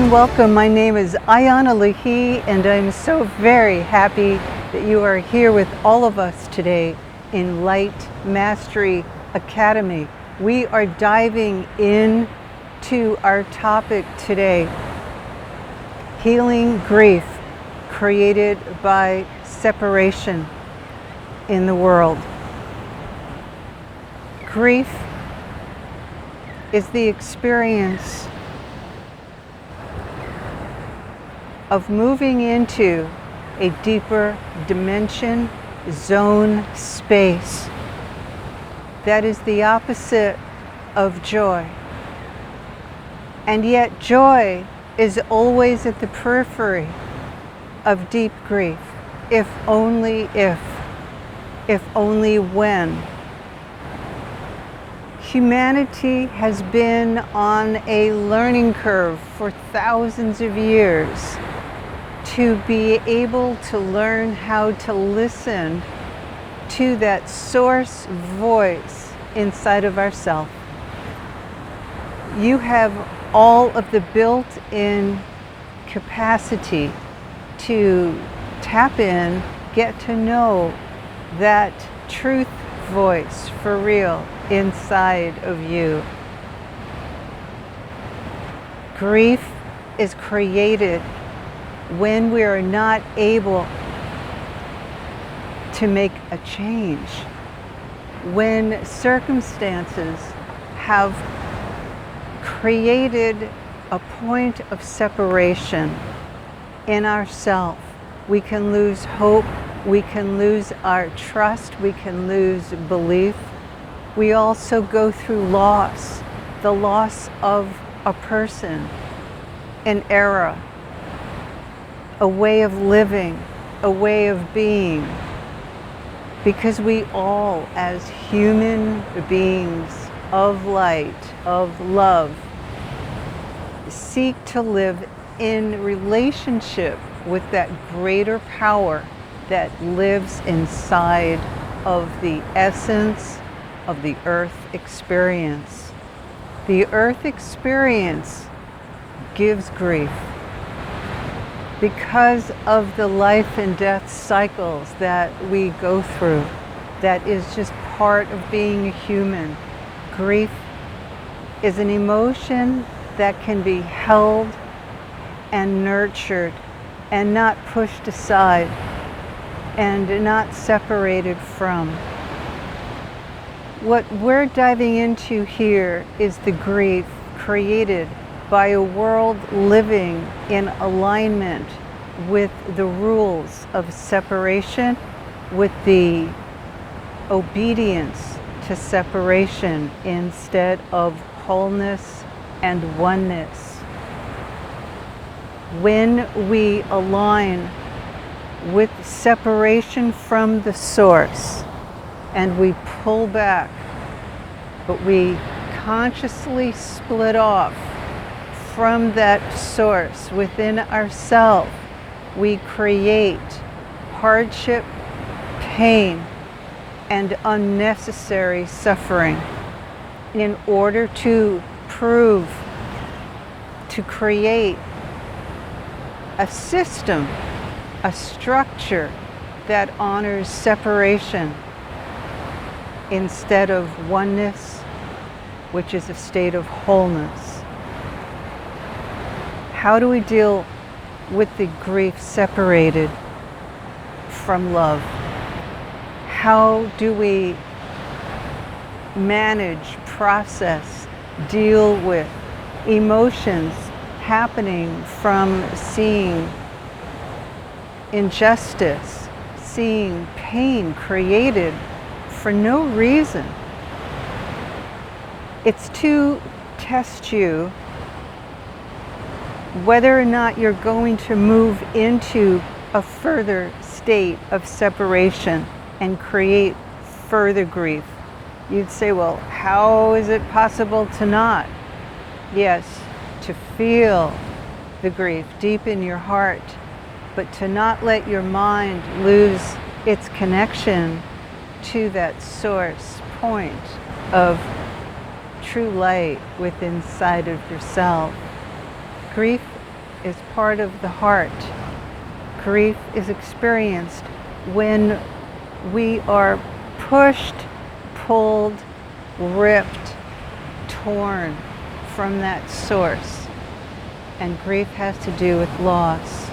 and welcome. My name is Ayana Lahi, and I'm so very happy that you are here with all of us today in Light Mastery Academy. We are diving into our topic today, healing grief created by separation in the world. Grief is the experience of moving into a deeper dimension, zone, space that is the opposite of joy. And yet joy is always at the periphery of deep grief, if only when. Humanity has been on a learning curve for thousands of years to be able to learn how to listen to that source voice inside of ourselves. You have all of the built-in capacity to tap in, get to know that truth voice for real inside of you. Grief is created when we are not able to make a change, when circumstances have created a point of separation in ourselves. We can lose hope, we can lose our trust, we can lose belief. We also go through loss, the loss of a person, an era, a way of living, a way of being, because we all, as human beings of light, of love, seek to live in relationship with that greater power that lives inside of the essence of the earth experience. The earth experience gives grief because of the life and death cycles that we go through. That is just part of being a human. Grief is an emotion that can be held and nurtured and not pushed aside and not separated from. What we're diving into here is the grief created by a world living in alignment with the rules of separation, with the obedience to separation instead of wholeness and oneness. When we align with separation from the source and we pull back, but we consciously split off from that source within ourselves, we create hardship, pain, and unnecessary suffering in order to create a system, a structure that honors separation instead of oneness, which is a state of wholeness. How do we deal with the grief separated from love? How do we manage, process, deal with emotions happening from seeing injustice, seeing pain created for no reason? It's to test you whether or not you're going to move into a further state of separation and create further grief. You'd say, well, how is it possible to not? Yes, to feel the grief deep in your heart, but to not let your mind lose its connection to that source point of true light within inside of yourself. Grief is part of the heart. Grief is experienced when we are pushed, pulled, ripped, torn from that source. And grief has to do with loss.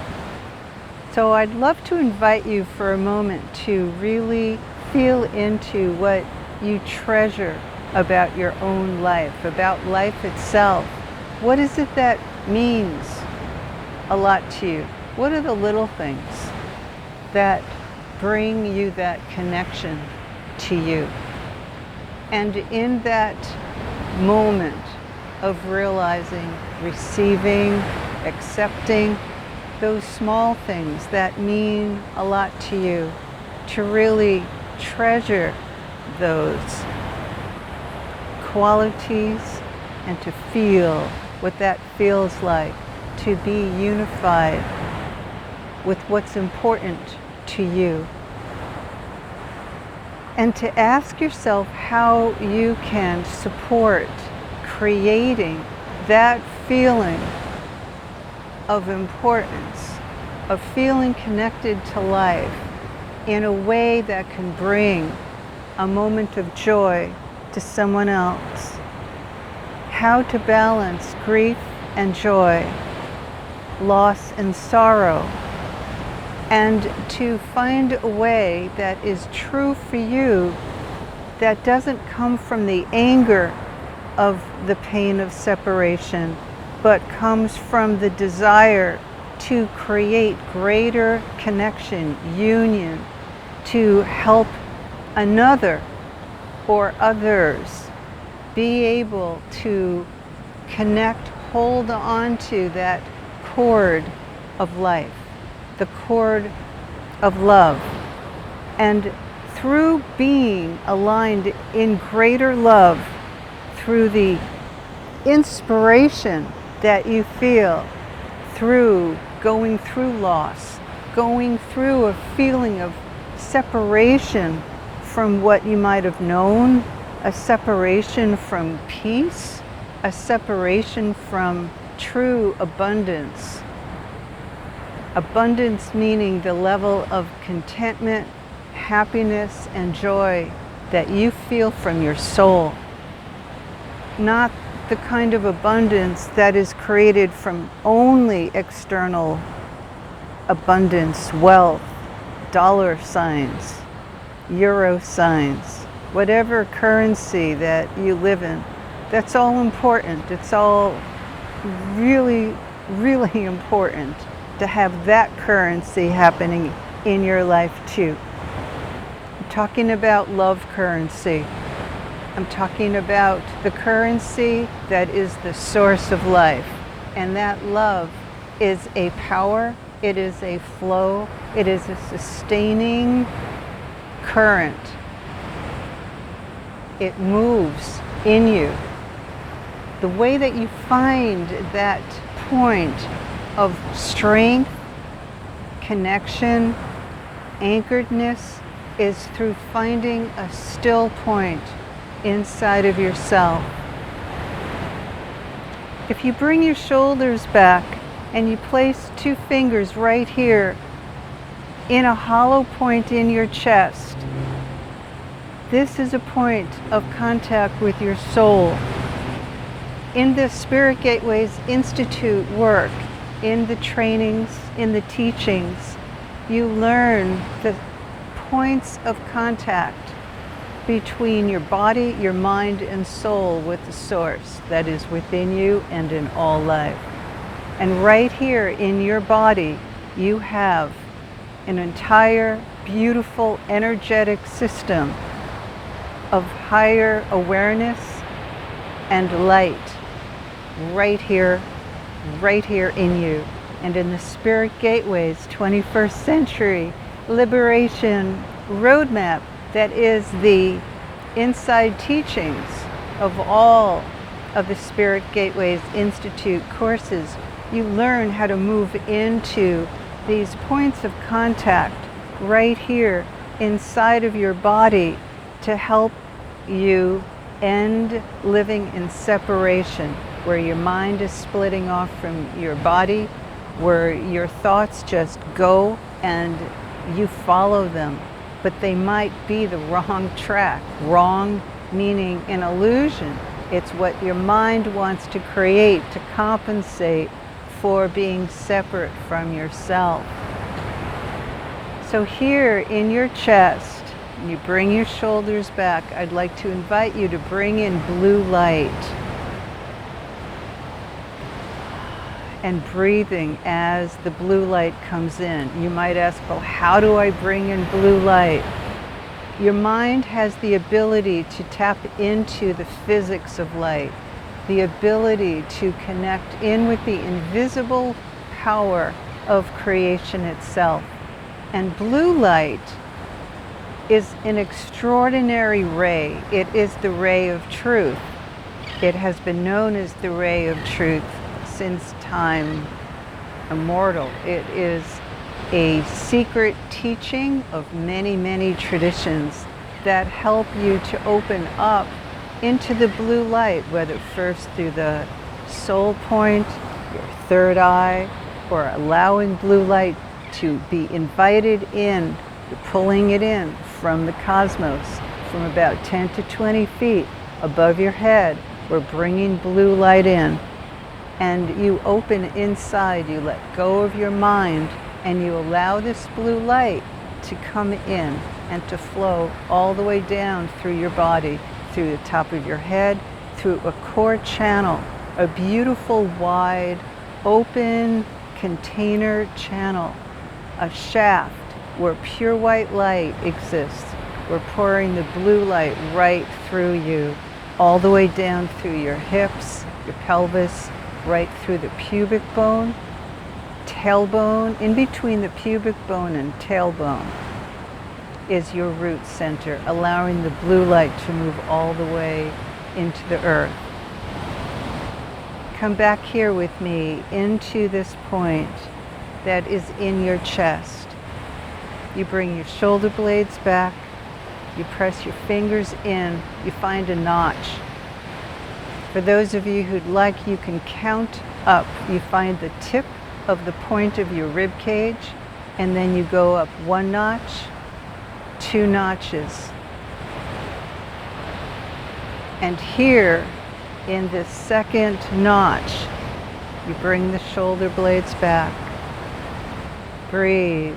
So I'd love to invite you for a moment to really feel into what you treasure about your own life, about life itself. What is it that means a lot to you? What are the little things that bring you that connection to you? And in that moment of realizing, receiving, accepting those small things that mean a lot to you, to really treasure those qualities and to feel what that feels like, to be unified with what's important to you. And to ask yourself how you can support creating that feeling of importance, of feeling connected to life in a way that can bring a moment of joy to someone else. How to balance grief and joy, loss and sorrow, and to find a way that is true for you, that doesn't come from the anger of the pain of separation, but comes from the desire to create greater connection, union, to help another or others be able to connect, hold on to that cord of life, the cord of love. And through being aligned in greater love, through the inspiration that you feel through going through loss, going through a feeling of separation from what you might have known, a separation from peace, a separation from true abundance. Abundance meaning the level of contentment, happiness, and joy that you feel from your soul. Not the kind of abundance that is created from only external abundance, wealth, dollar signs, euro signs, whatever currency that you live in. That's all important. It's all really, really important to have that currency happening in your life too. I'm talking about love currency. I'm talking about the currency that is the source of life. And that love is a power, it is a flow, it is a sustaining current. It moves in you. The way that you find that point of strength, connection, anchoredness is through finding a still point inside of yourself. If you bring your shoulders back and you place 2 fingers right here in a hollow point in your chest, this is a point of contact with your soul. In the Spirit Gateways Institute work, in the trainings, in the teachings, you learn the points of contact between your body, your mind, and soul with the source that is within you and in all life. And right here in your body, you have an entire beautiful energetic system of higher awareness and light right here in you. And in the Spirit Gateways 21st Century Liberation Roadmap, that is the inside teachings of all of the Spirit Gateways Institute courses, you learn how to move into these points of contact right here inside of your body to help you end living in separation, where your mind is splitting off from your body, where your thoughts just go and you follow them, but they might be the wrong track. Wrong meaning an illusion. It's what your mind wants to create to compensate for being separate from yourself. So here in your chest, you bring your shoulders back. I'd like to invite you to bring in blue light. And breathing as the blue light comes in. You might ask, well, how do I bring in blue light? Your mind has the ability to tap into the physics of light, the ability to connect in with the invisible power of creation itself. And blue light is an extraordinary ray. It is the ray of truth. It has been known as the ray of truth since time immortal. It is a secret teaching of many, many traditions that help you to open up into the blue light, whether first through the soul point, your third eye, or allowing blue light to be invited in. You're pulling it in from the cosmos, from about 10 to 20 feet above your head. We're bringing blue light in. And you open inside, you let go of your mind, and you allow this blue light to come in and to flow all the way down through your body, through the top of your head, through a core channel, a beautiful, wide, open container channel, a shaft where pure white light exists. We're pouring the blue light right through you, all the way down through your hips, your pelvis, right through the pubic bone, tailbone. In between the pubic bone and tailbone is your root center, allowing the blue light to move all the way into the earth. Come back here with me into this point that is in your chest. You bring your shoulder blades back, you press your fingers in, you find a notch. For those of you who'd like, you can count up. You find the tip of the point of your rib cage, and then you go up 1 notch, 2 notches. And here, in this second notch, you bring the shoulder blades back. Breathe,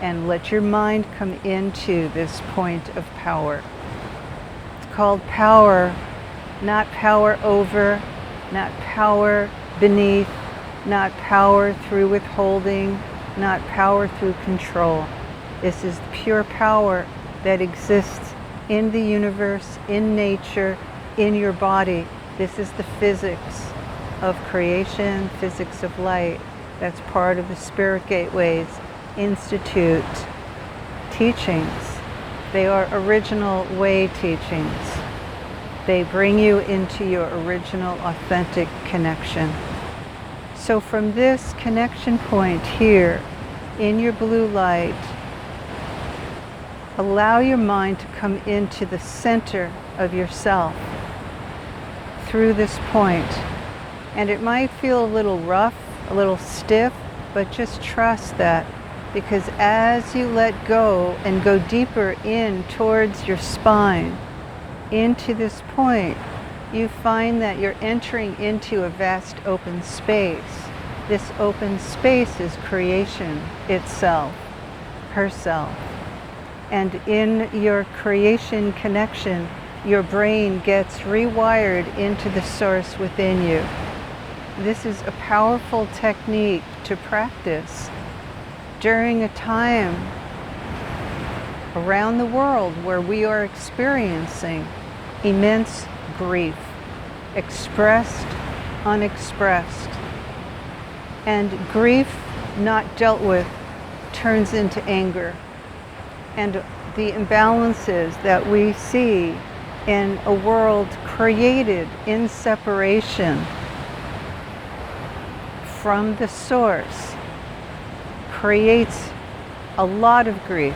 and let your mind come into this point of power. It's called power. Not power over, not power beneath, not power through withholding, not power through control. This is pure power that exists in the universe, in nature, in your body. This is the physics of creation, physics of light. That's part of the Spirit Gateways Institute teachings. They are original way teachings. They bring you into your original, authentic connection. So from this connection point here, in your blue light, allow your mind to come into the center of yourself through this point. And it might feel a little rough, a little stiff, but just trust that, because as you let go and go deeper in towards your spine, into this point, you find that you're entering into a vast open space. This open space is creation itself, herself. And in your creation connection, your brain gets rewired into the source within you. This is a powerful technique to practice during a time around the world where we are experiencing immense grief, expressed, unexpressed. And grief not dealt with turns into anger. And the imbalances that we see in a world created in separation from the source creates a lot of grief.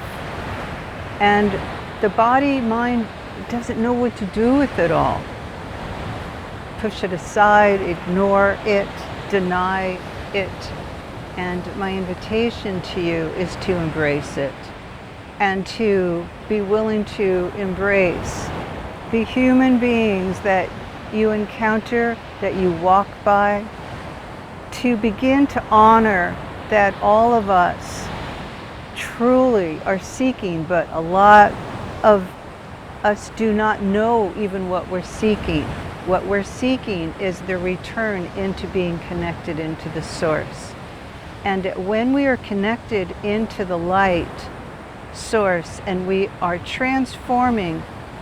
And the body, mind doesn't know what to do with it all. Push it aside, ignore it, deny it. And my invitation to you is to embrace it and to be willing to embrace the human beings that you encounter, that you walk by, to begin to honor that all of us truly are seeking, but a lot of us do not know even what we're seeking. What we're seeking is the return into being connected into the source. And when we are connected into the light source and we are transforming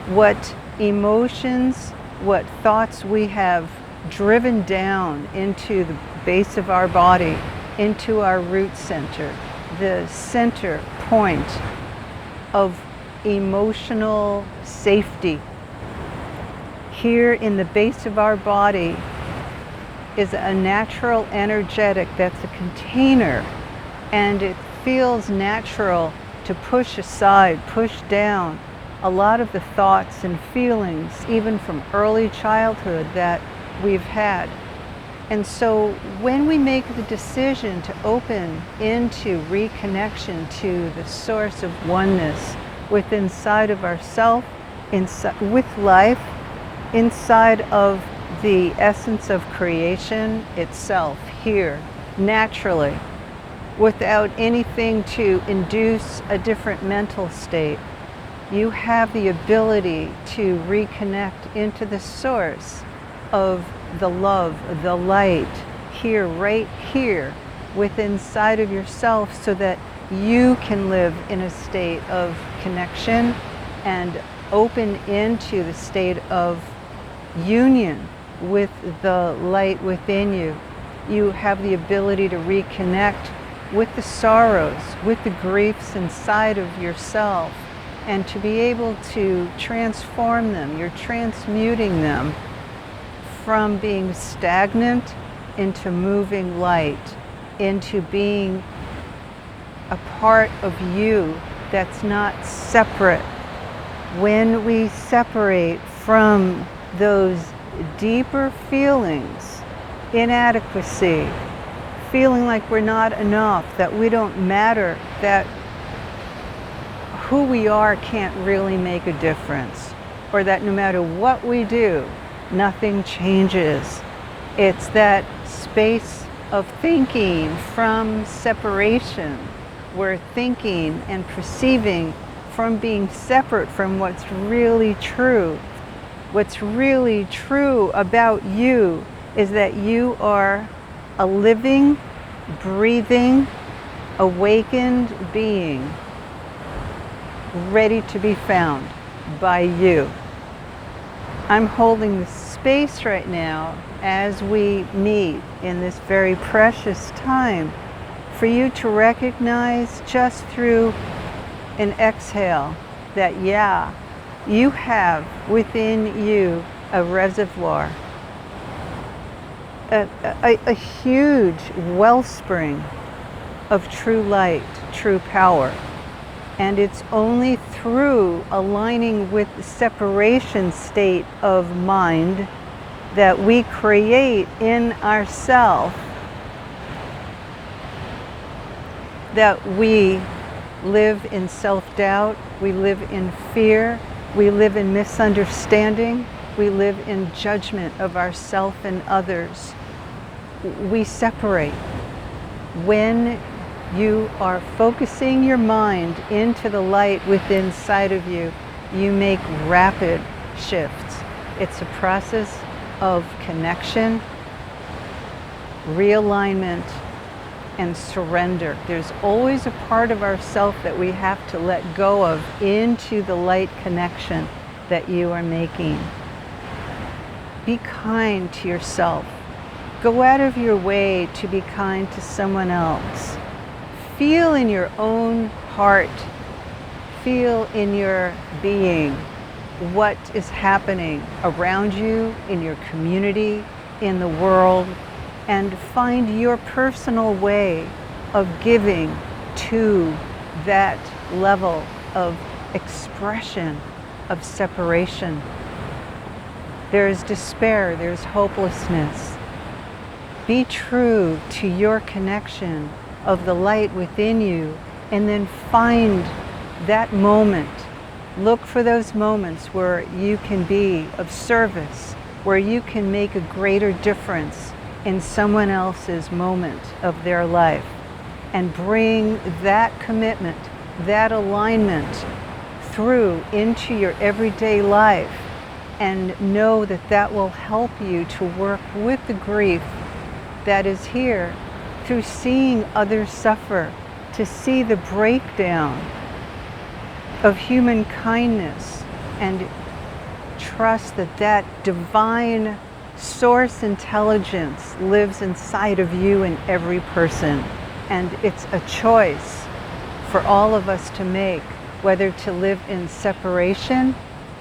what emotions, what thoughts we have driven down into the base of our body, into our root center, the center point of emotional safety. Here in the base of our body is a natural energetic that's a container, and it feels natural to push aside, push down a lot of the thoughts and feelings, even from early childhood, that we've had. And so when we make the decision to open into reconnection to the source of oneness within inside of ourself, with life, inside of the essence of creation itself, here, naturally, without anything to induce a different mental state, you have the ability to reconnect into the source of the love, the light, here, right here, within inside of yourself, so that you can live in a state of connection and open into the state of union with the light within you. You have the ability to reconnect with the sorrows, with the griefs inside of yourself, and to be able to transform them. You're transmuting them from being stagnant into moving light, into being a part of you that's not separate. When we separate from those deeper feelings, inadequacy, feeling like we're not enough, that we don't matter, that who we are can't really make a difference, or that no matter what we do, nothing changes. It's that space of thinking from separation. We're thinking and perceiving from being separate from what's really true. What's really true about you is that you are a living, breathing, awakened being, ready to be found by you. I'm holding the space right now as we meet in this very precious time for you to recognize just through an exhale that, yeah, you have within you a reservoir, a huge wellspring of true light, true power. And it's only through aligning with the separation state of mind that we create in ourselves that we live in self-doubt, we live in fear, we live in misunderstanding, we live in judgment of ourself and others. We separate. When you are focusing your mind into the light within inside of you, you make rapid shifts. It's a process of connection, realignment, and surrender. There's always a part of ourself that we have to let go of into the light connection that you are making. Be kind to yourself. Go out of your way to be kind to someone else. Feel in your own heart, feel in your being what is happening around you, in your community, in the world, and find your personal way of giving to that level of expression of separation. There's despair, there's hopelessness. Be true to your connection of the light within you, and then find that moment. Look for those moments where you can be of service, where you can make a greater difference in someone else's moment of their life, and bring that commitment, that alignment through into your everyday life, and know that that will help you to work with the grief that is here, through seeing others suffer, to see the breakdown of human kindness, and trust that that divine source intelligence lives inside of you and every person. And it's a choice for all of us to make, whether to live in separation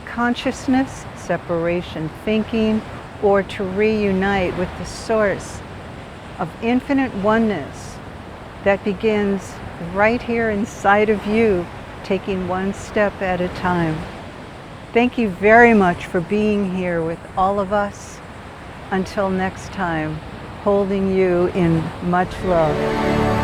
consciousness, separation thinking, or to reunite with the source of infinite oneness that begins right here inside of you, taking one step at a time. Thank you very much for being here with all of us. Until next time, holding you in much love.